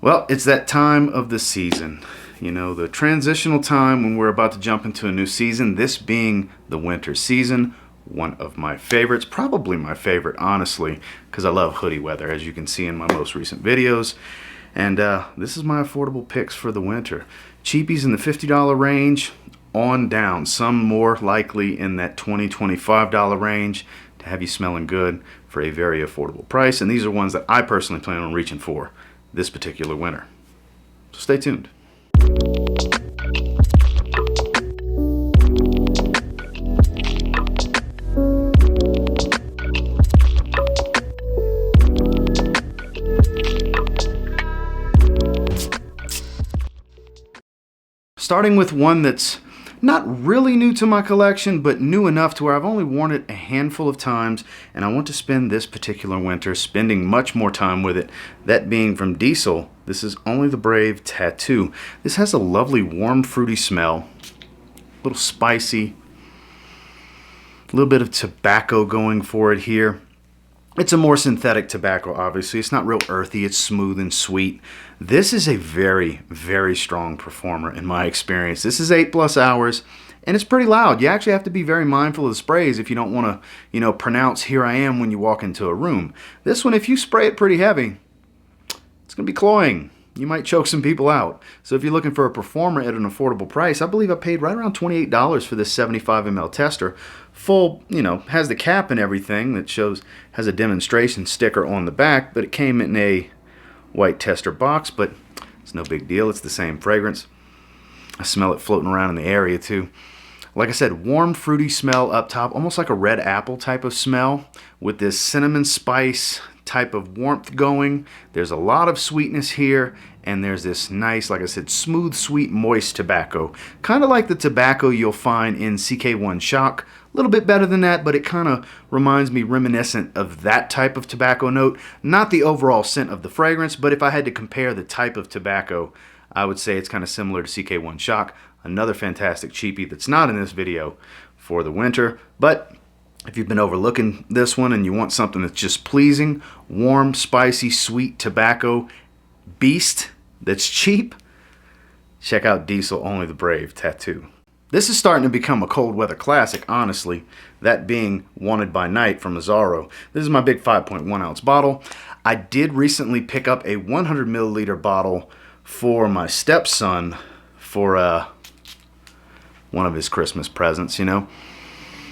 Well, it's that time of the season. You know, the transitional time when we're about to jump into a new season, this being the winter season. One of my favorites, probably my favorite, honestly, because I love hoodie weather, as you can see in my most recent videos. And this is my affordable picks for the winter. Cheapies in the $50 range on down. Some more likely in that $20, $25 range to have you smelling good for a very affordable price. And these are ones that I personally plan on reaching for this particular winter. So stay tuned. Starting with one that's not really new to my collection, but new enough to where I've only worn it a handful of times, and I want to spend this particular winter spending much more time with it, that being from Diesel. This is Only the Brave Tattoo. This has a lovely warm fruity smell, a little spicy, a little bit of tobacco going for it here. It's a more synthetic tobacco, obviously. It's not real earthy. It's smooth and sweet. This is a very, very strong performer in my experience. This is 8+ hours, and it's pretty loud. You actually have to be very mindful of the sprays if you don't want to, pronounce "here I am" when you walk into a room. This one, if you spray it pretty heavy, it's going to be cloying. You might choke some people out. So if you're looking for a performer at an affordable price, I believe I paid right around $28 for this 75 ml tester. Full, has the cap and everything that has a demonstration sticker on the back, but it came in a white tester box, but it's no big deal. It's the same fragrance. I smell it floating around in the area too. Like I said, warm fruity smell up top, almost like a red apple type of smell with this cinnamon spice type of warmth going. There's a lot of sweetness here, and there's this nice, like I said, smooth, sweet, moist tobacco. Kind of like the tobacco you'll find in CK1 Shock. A little bit better than that, but it kind of reminds me reminiscent of that type of tobacco note. Not the overall scent of the fragrance, but if I had to compare the type of tobacco, I would say it's kind of similar to CK1 Shock. Another fantastic cheapie that's not in this video for the winter, but if you've been overlooking this one and you want something that's just pleasing, warm, spicy, sweet tobacco beast that's cheap, check out Diesel Only the Brave Tattoo. This is starting to become a cold weather classic, honestly, that being Wanted by Night from AZZARO. This is my big 5.1 ounce bottle. I did recently pick up a 100 milliliter bottle for my stepson for one of his Christmas presents, And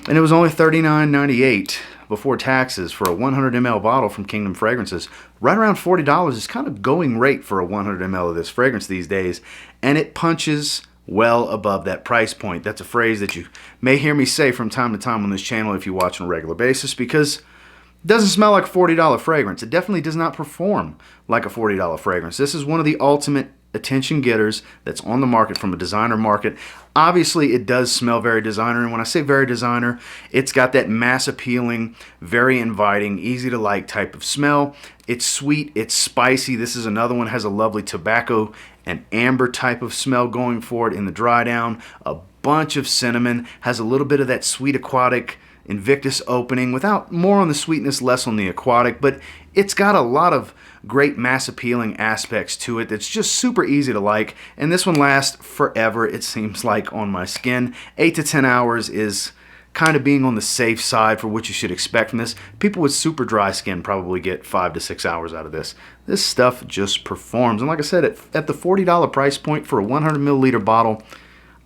it was only $39.98 before taxes for a 100 ml bottle from Kingdom Fragrances. Right around $40 is kind of going rate for a 100 ml of this fragrance these days, and it punches well above that price point. That's a phrase that you may hear me say from time to time on this channel if you watch on a regular basis, because it doesn't smell like a $40 fragrance. It definitely does not perform like a $40 fragrance. This is one of the ultimate attention getters that's on the market from a designer market. Obviously, it does smell very designer, and when I say very designer, it's got that mass appealing, very inviting, easy to like type of smell. It's sweet, it's spicy. This is another one, has a lovely tobacco and amber type of smell going for it in the dry down. A bunch of cinnamon, has a little bit of that sweet aquatic Invictus opening, without more on the sweetness, less on the aquatic, but it's got a lot of great mass appealing aspects to it that's just super easy to like, and this one lasts forever, it seems like, on my skin. 8 to 10 hours is kind of being on the safe side for what you should expect from this. People with super dry skin probably get 5 to 6 hours out of this. This stuff just performs, and like I said, at the $40 price point for a 100 milliliter bottle,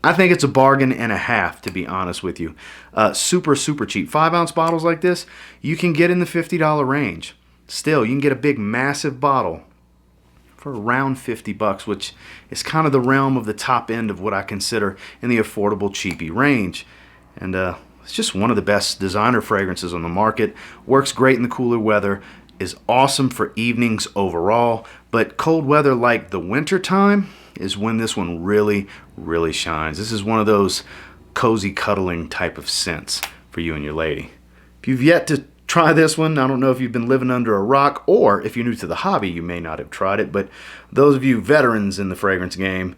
I think it's a bargain and a half, to be honest with you. Super, super cheap. 5 ounce bottles like this, you can get in the $50 range. Still, you can get a big, massive bottle for around $50, which is kind of the realm of the top end of what I consider in the affordable, cheapy range. And it's just one of the best designer fragrances on the market. Works great in the cooler weather. Is awesome for evenings overall. But cold weather like the winter time is when this one really, really shines. This is one of those cozy cuddling type of scents for you and your lady. If you've yet to try this one, I don't know if you've been living under a rock, or if you're new to the hobby, you may not have tried it, but those of you veterans in the fragrance game,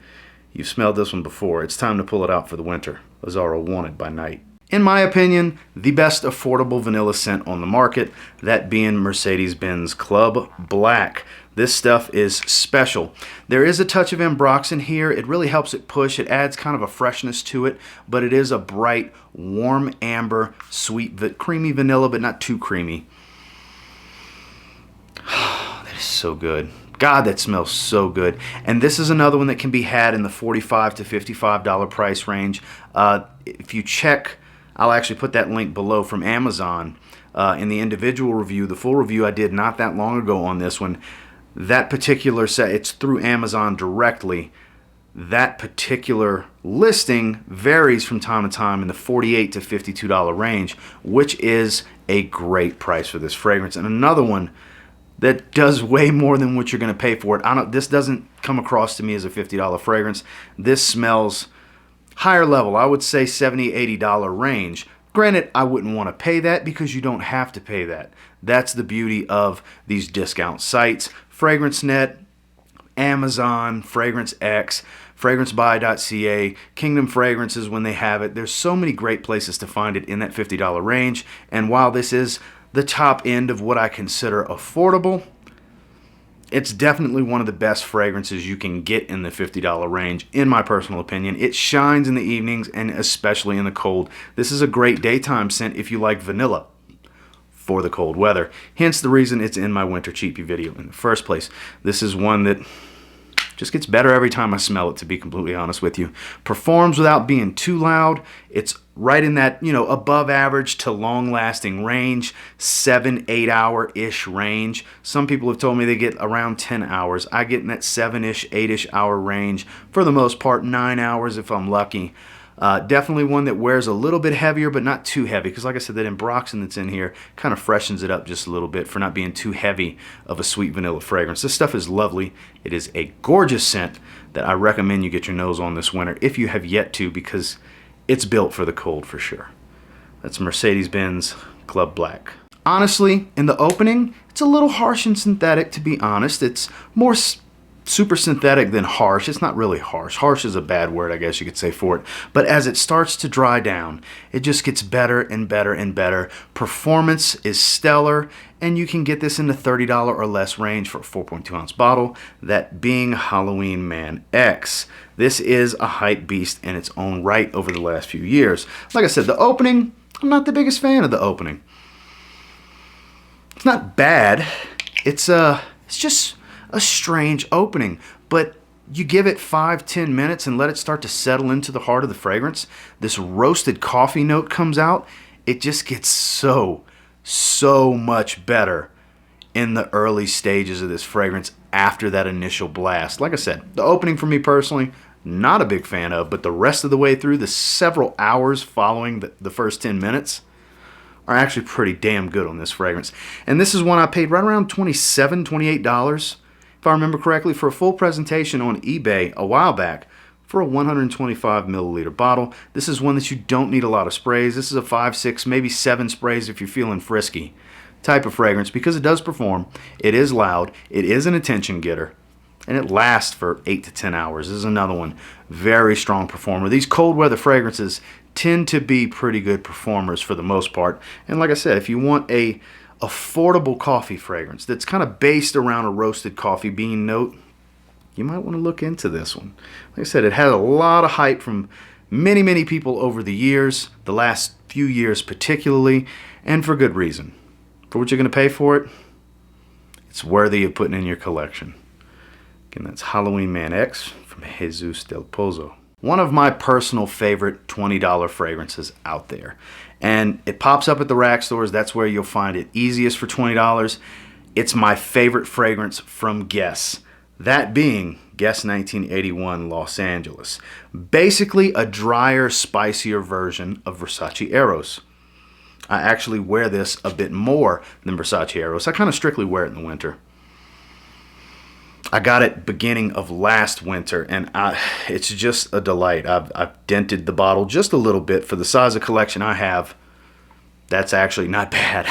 you've smelled this one before. It's time to pull it out for the winter. AZZARO Wanted by Night. In my opinion, the best affordable vanilla scent on the market, that being Mercedes-Benz Club Black. This stuff is special. There is a touch of ambroxan here. It really helps it push. It adds kind of a freshness to it, but it is a bright, warm amber, sweet, creamy vanilla, but not too creamy. That is so good. God, that smells so good. And this is another one that can be had in the $45 to $55 price range. If you check, I'll actually put that link below from Amazon in the individual review, the full review I did not that long ago on this one. That particular set, it's through Amazon directly. That particular listing varies from time to time in the $48 to $52 range, which is a great price for this fragrance. And another one that does way more than what you're going to pay for it. This doesn't come across to me as a $50 fragrance. This smells higher level. I would say $70, $80 range. Granted, I wouldn't want to pay that because you don't have to pay that. That's the beauty of these discount sites. FragranceNet, Amazon, Fragrance X, FragranceBuy.ca, Kingdom Fragrances when they have it. There's so many great places to find it in that $50 range. And while this is the top end of what I consider affordable, it's definitely one of the best fragrances you can get in the $50 range, in my personal opinion. It shines in the evenings and especially in the cold. This is a great daytime scent if you like vanilla for the cold weather. Hence the reason it's in my winter cheapie video in the first place. This is one that just gets better every time I smell it, to be completely honest with you. Performs without being too loud. It's right in that, above average to long-lasting range, 7-8 hour-ish range. Some people have told me they get around 10 hours. I get in that 7-ish, 8-ish hour range. For the most part, 9 hours if I'm lucky. Definitely one that wears a little bit heavier, but not too heavy, because like I said, that ambroxan that's in here kind of freshens it up just a little bit for not being too heavy of a sweet vanilla fragrance. This stuff is lovely. It is a gorgeous scent that I recommend you get your nose on this winter if you have yet to, because it's built for the cold for sure. That's Mercedes-Benz Club Black. Honestly, in the opening, it's a little harsh and synthetic, to be honest. It's more super synthetic than harsh. It's not really harsh. Harsh is a bad word, I guess you could say, for it. But as it starts to dry down, it just gets better and better and better. Performance is stellar, and you can get this in the $30 or less range for a 4.2 ounce bottle, that being Halloween MANX. This is a hype beast in its own right over the last few years. Like I said, the opening, I'm not the biggest fan of the opening. It's not bad. It's just a strange opening, but you give it 5-10 minutes and let it start to settle into the heart of the fragrance. This roasted coffee note comes out. It just gets so much better in the early stages of this fragrance after that initial blast. Like I said, the opening for me personally, not a big fan of, but the rest of the way through, the several hours following the first 10 minutes are actually pretty damn good on this fragrance. And this is one I paid right around $27, $28, if I remember correctly, for a full presentation on eBay a while back for a 125 milliliter bottle. This is one that you don't need a lot of sprays. This is a 5, 6, maybe 7 sprays if you're feeling frisky type of fragrance, because it does perform. It is loud. It is an attention getter. And it lasts for 8 to 10 hours. This is another one. Very strong performer. These cold weather fragrances tend to be pretty good performers for the most part. And like I said, if you want a affordable coffee fragrance that's kind of based around a roasted coffee bean note, you might want to look into this one. Like I said, it had a lot of hype from many people over the years, the last few years particularly, and for good reason. For what you're going to pay for it, it's worthy of putting in your collection. Again, that's Halloween MANX from Jesus del Pozo. One of my personal favorite $20 fragrances out there. And it pops up at the rack stores. That's where you'll find it easiest for $20. It's my favorite fragrance from Guess. That being Guess 1981 Los Angeles. Basically a drier, spicier version of Versace Eros. I actually wear this a bit more than Versace Eros. I kind of strictly wear it in the winter. I got it beginning of last winter, and it's just a delight. I've dented the bottle just a little bit for the size of collection I have. That's actually not bad.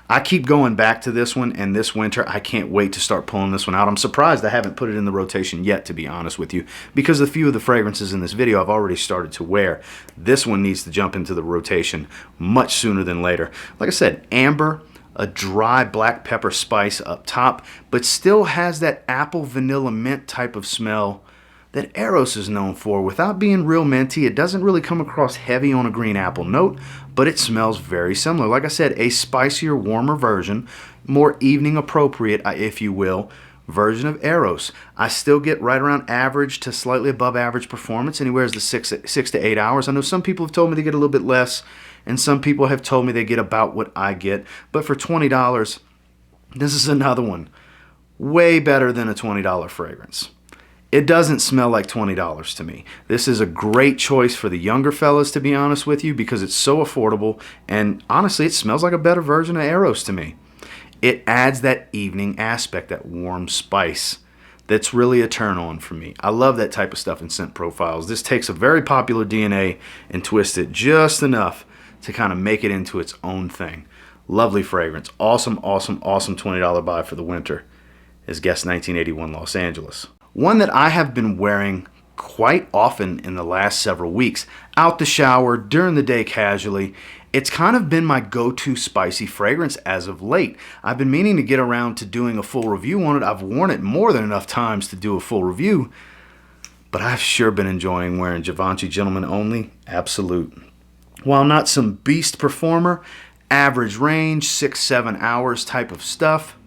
I keep going back to this one, and this winter I can't wait to start pulling this one out. I'm surprised I haven't put it in the rotation yet, to be honest with you, because a few of the fragrances in this video I've already started to wear. This one needs to jump into the rotation much sooner than later. Like I said, amber, a dry black pepper spice up top, but still has that apple vanilla mint type of smell that Eros is known for. Without being real minty, it doesn't really come across heavy on a green apple note, but it smells very similar. Like I said, a spicier, warmer version, more evening appropriate, if you will, version of Eros. I still get right around average to slightly above average performance, anywhere as the 6 to 8 hours. I know some people have told me they get a little bit less, and some people have told me they get about what I get. But for $20, this is another one. Way better than a $20 fragrance. It doesn't smell like $20 to me. This is a great choice for the younger fellas, to be honest with you, because it's so affordable, and honestly, it smells like a better version of Eros to me. It adds that evening aspect, that warm spice. That's really a turn on for me. I love that type of stuff in scent profiles. This takes a very popular DNA and twists it just enough to kind of make it into its own thing. Lovely fragrance. Awesome, awesome, awesome $20 buy for the winter is Guess 1981 Los Angeles. One that I have been wearing quite often in the last several weeks, out the shower, during the day casually. It's kind of been my go-to spicy fragrance as of late. I've been meaning to get around to doing a full review on it. I've worn it more than enough times to do a full review, but I've sure been enjoying wearing Givenchy Gentlemen Only Absolute. While not some beast performer, average range, 6-7 hours type of stuff.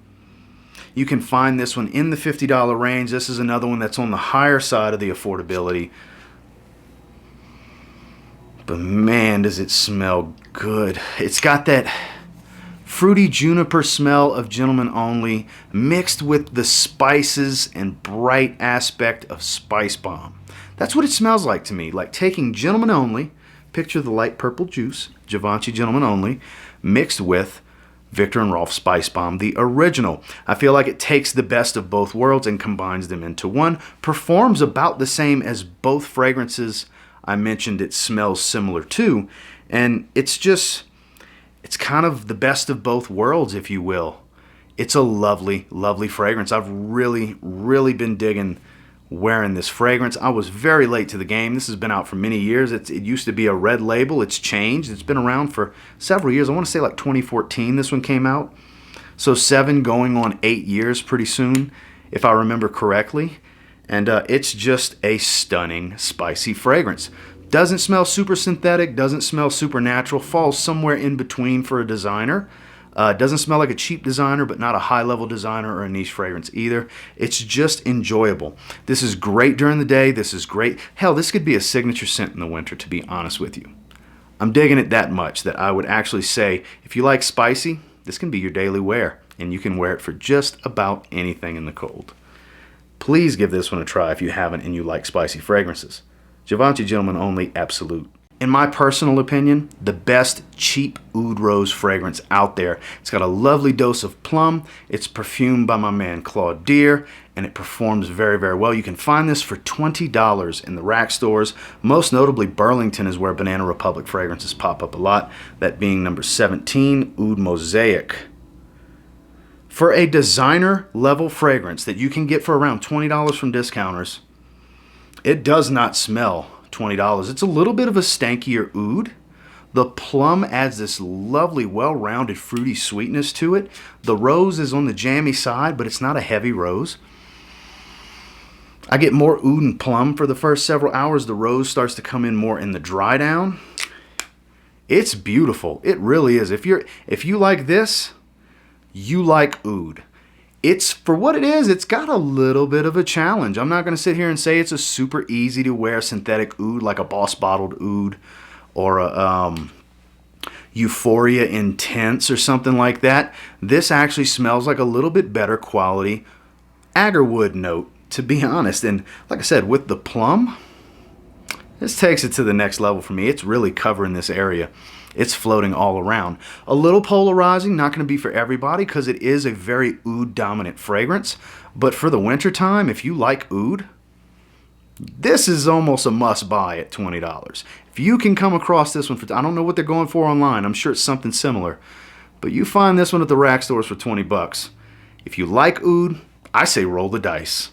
You can find this one in the $50 range. This is another one that's on the higher side of the affordability. But man, does it smell good. It's got that fruity juniper smell of Gentlemen Only mixed with the spices and bright aspect of Spice Bomb. That's what it smells like to me. Like taking Gentlemen Only, picture the light purple juice, Givenchy Gentlemen Only, mixed with Viktor and Rolf Spice Bomb, the original. I feel like it takes the best of both worlds and combines them into one. Performs about the same as both fragrances I mentioned it smells similar to. And it's kind of the best of both worlds, if you will. It's a lovely, lovely fragrance. I've really, really been digging wearing this fragrance. I was very late to the game. This has been out for many years. It used to be a red label. It's changed. It's been around for several years. I want to say like 2014 this one came out. So 7 going on 8 years pretty soon, if I remember correctly. And it's just a stunning, spicy fragrance. Doesn't smell super synthetic, doesn't smell super natural, falls somewhere in between for a designer. Doesn't smell like a cheap designer, but not a high-level designer or a niche fragrance either. It's just enjoyable. This is great during the day. This is great. Hell, this could be a signature scent in the winter, to be honest with you. I'm digging it that much that I would actually say, if you like spicy, this can be your daily wear, and you can wear it for just about anything in the cold. Please give this one a try if you haven't and you like spicy fragrances. Givenchy Gentlemen Only Absolute. In my personal opinion, the best cheap oud rose fragrance out there. It's got a lovely dose of plum. It's perfumed by my man Claude Deer, and it performs very, very well. You can find this for $20 in the rack stores. Most notably, Burlington is where Banana Republic fragrances pop up a lot. That being number 17, Oud Mosaic. For a designer level fragrance that you can get for around $20 from discounters, it does not smell $20. It's a little bit of a stankier oud. The plum adds this lovely, well-rounded, fruity sweetness to it. The rose is on the jammy side, but it's not a heavy rose. I get more oud and plum for the first several hours. The rose starts to come in more in the dry down. It's beautiful. It really is. If you like this, you like oud. It's, for what it is, it's got a little bit of a challenge. I'm not going to sit here and say it's a super easy to wear synthetic oud like a Boss Bottled Oud or a Euphoria Intense or something like that. This actually smells like a little bit better quality agarwood note, to be honest. And like I said, with the plum, this takes it to the next level for me. It's really covering this area. It's floating all around. A little polarizing, not going to be for everybody because it is a very oud dominant fragrance. But for the winter time, if you like oud, this is almost a must buy at $20. If you can come across this one for, I don't know what they're going for online. I'm sure it's something similar. But you find this one at the rack stores for 20 bucks. If you like oud, I say roll the dice,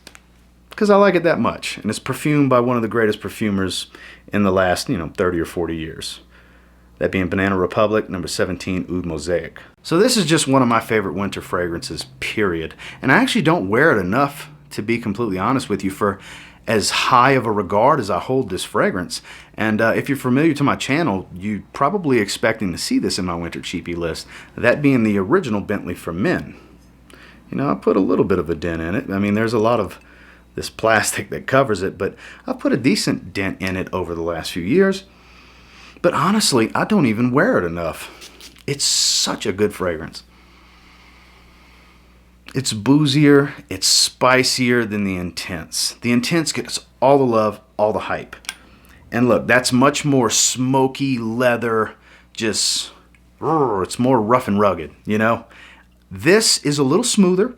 because I like it that much. And it's perfumed by one of the greatest perfumers in the last, 30 or 40 years. That being Banana Republic, number 17, Oud Mosaic. So this is just one of my favorite winter fragrances, period. And I actually don't wear it enough, to be completely honest with you, for as high of a regard as I hold this fragrance. And if you're familiar to my channel, you're probably expecting to see this in my winter cheapie list, that being the original Bentley for Men. You know, I put a little bit of a dent in it. I mean, there's a lot of this plastic that covers it, but I've put a decent dent in it over the last few years. But honestly, I don't even wear it enough. It's such a good fragrance. It's boozier, it's spicier than the Intense. The Intense gets all the love, all the hype. And look, that's much more smoky leather, just, it's more rough and rugged, you know? This is a little smoother,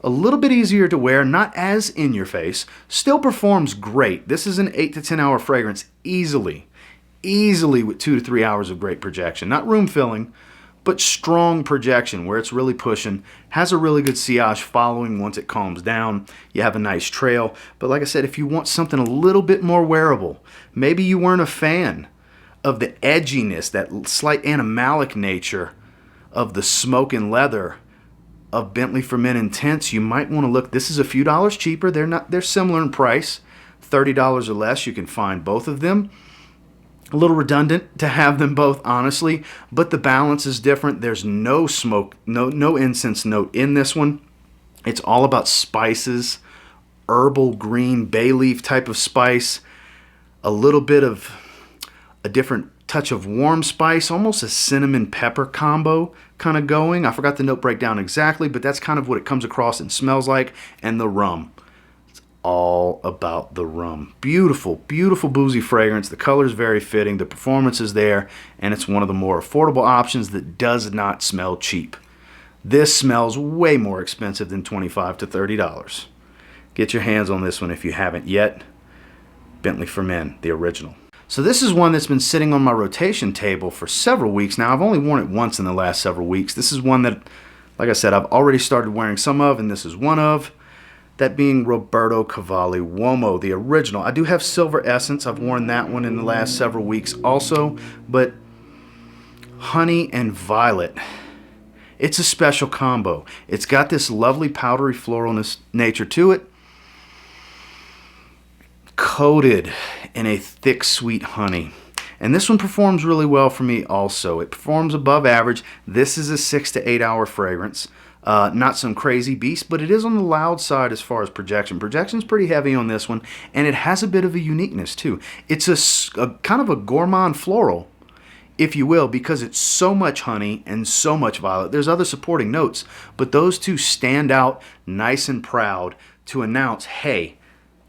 a little bit easier to wear, not as in your face, still performs great. This is an 8 to 10 hour fragrance easily with 2 to 3 hours of great projection. Not room filling, but strong projection where it's really pushing. Has a really good sillage following once it calms down. You have a nice trail. But like I said, if you want something a little bit more wearable, maybe you weren't a fan of the edginess, that slight animalic nature of the smoke and leather of Bentley for Men Intense, you might want to look. This is a few dollars cheaper. They're similar in price, $30 or less. You can find both of them. A little redundant to have them both, honestly, but the balance is different. There's no smoke, no incense note in this one. It's all about spices, herbal green bay leaf type of spice, a little bit of a different touch of warm spice, almost a cinnamon pepper combo kind of going. I forgot the note breakdown exactly, but that's kind of what it comes across and smells like. And the rum. All about the rum. Beautiful, beautiful boozy fragrance. The color is very fitting. The performance is there, and it's one of the more affordable options that does not smell cheap. This smells way more expensive than $25 to $30. Get your hands on this one if you haven't yet. Bentley for Men, the original. So this is one that's been sitting on my rotation table for several weeks now. I've only worn it once in the last several weeks. This is one that, like I said, I've already started wearing some of, and this is one of. That being Roberto Cavalli UOMO, the original. I do have Silver Essence. I've worn that one in the last several weeks also. But honey and violet, it's a special combo. It's got this lovely powdery floralness nature to it, coated in a thick, sweet honey. And this one performs really well for me also. It performs above average. This is a 6 to 8 hour fragrance. Not some crazy beast, but it is on the loud side as far as projection. Projection's pretty heavy on this one, and it has a bit of a uniqueness too. It's a kind of a gourmand floral, if you will, because it's so much honey and so much violet. There's other supporting notes, but those two stand out nice and proud to announce, hey,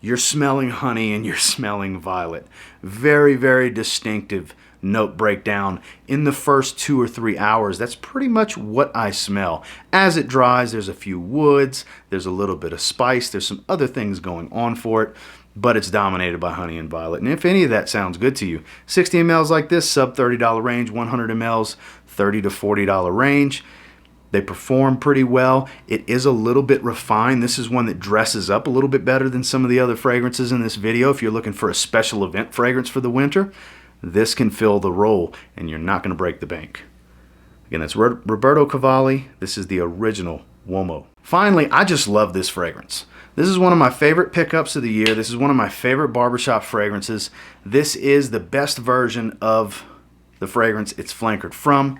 you're smelling honey and you're smelling violet. Very, very distinctive note breakdown in the first 2 or 3 hours. That's pretty much what I smell. As it dries, there's a few woods, there's a little bit of spice, there's some other things going on for it, but it's dominated by honey and violet. And if any of that sounds good to you, 60 mLs like this, sub $30 range, 100 mLs, $30 to $40 range. They perform pretty well. It is a little bit refined. This is one that dresses up a little bit better than some of the other fragrances in this video. If you're looking for a special event fragrance for the winter, this can fill the role, and you're not going to break the bank. Again, that's Roberto Cavalli. This is the original UOMO. Finally, I just love this fragrance. This is one of my favorite pickups of the year. This is one of my favorite barbershop fragrances. This is the best version of the fragrance it's flankered from.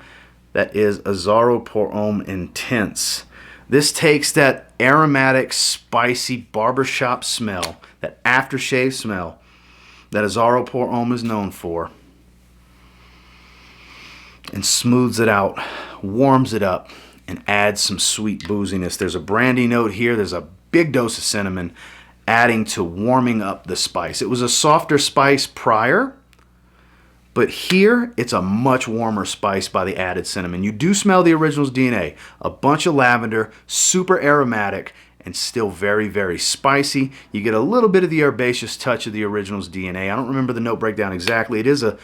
That is AZZARO Pour Homme Intense. This takes that aromatic, spicy barbershop smell, that aftershave smell, that AZZARO Pour Homme is known for, and smooths it out, warms it up, and adds some sweet booziness. There's a brandy note here. There's a big dose of cinnamon, adding to warming up the spice. It was a softer spice prior, but here it's a much warmer spice by the added cinnamon. You do smell the original's DNA. A bunch of lavender, super aromatic, and still very, very spicy. You get a little bit of the herbaceous touch of the original's DNA. I don't remember the note breakdown exactly. It is a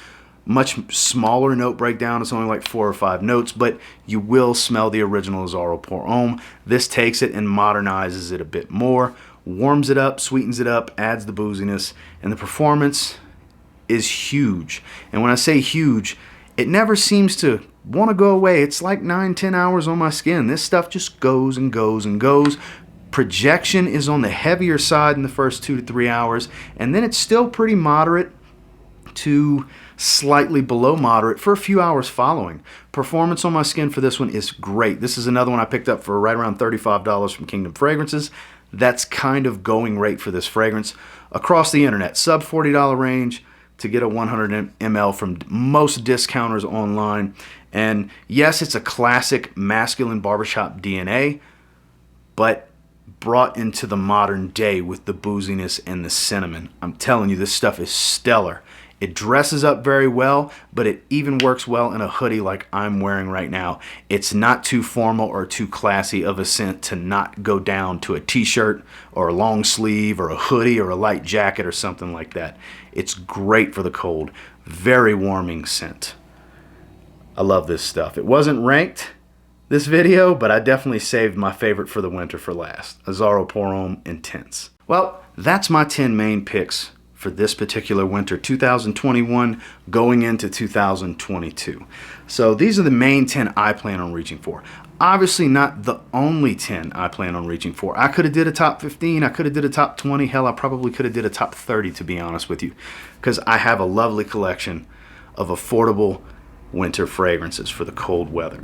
much smaller note breakdown. It's only like 4 or 5 notes, but you will smell the original AZZARO Pour Homme. This takes it and modernizes it a bit more, warms it up, sweetens it up, adds the booziness, and the performance is huge. And when I say huge, It never seems to want to go away. It's like 9-10 hours on my skin. This stuff just goes and goes and goes. Projection is on the heavier side in the first 2 to 3 hours, and then it's still pretty moderate to slightly below moderate for a few hours following. Performance on my skin for this one is great. This is another one I picked up for right around $35 from Kingdom Fragrances. That's kind of going rate for this fragrance across the internet. Sub $40 range to get a 100 ml from most discounters online. And yes, it's a classic masculine barbershop DNA, but brought into the modern day with the booziness and the cinnamon. I'm telling you, this stuff is stellar. It dresses up very well, but it even works well in a hoodie like I'm wearing right now. It's not too formal or too classy of a scent to not go down to a t-shirt or a long sleeve or a hoodie or a light jacket or something like that. It's great for the cold. Very warming scent. I love this stuff. It wasn't ranked this video, but I definitely saved my favorite for the winter for last. AZZARO Pour Homme Intense. Well, that's my 10 main picks for this particular winter 2021 going into 2022. So these are the main 10 I plan on reaching for. Obviously not the only 10 I plan on reaching for. I could have did a top 15, I could have did a top 20, hell I probably could have did a top 30 to be honest with you, because I have a lovely collection of affordable winter fragrances for the cold weather.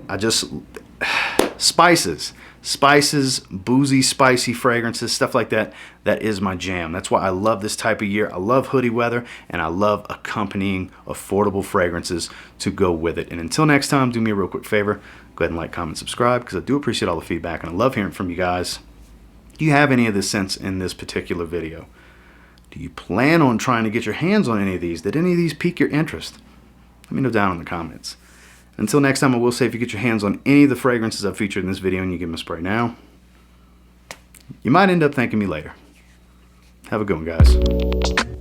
Spices, boozy, spicy fragrances, stuff like that, that is my jam. That's why I love this type of year. I love hoodie weather, and I love accompanying affordable fragrances to go with it. And until next time, do me a real quick favor. Go ahead and like, comment, subscribe, because I do appreciate all the feedback, and I love hearing from you guys. Do you have any of the scents in this particular video? Do you plan on trying to get your hands on any of these? Did any of these pique your interest? Let me know down in the comments. Until next time, I will say if you get your hands on any of the fragrances I've featured in this video and you give them a spray now, you might end up thanking me later. Have a good one, guys.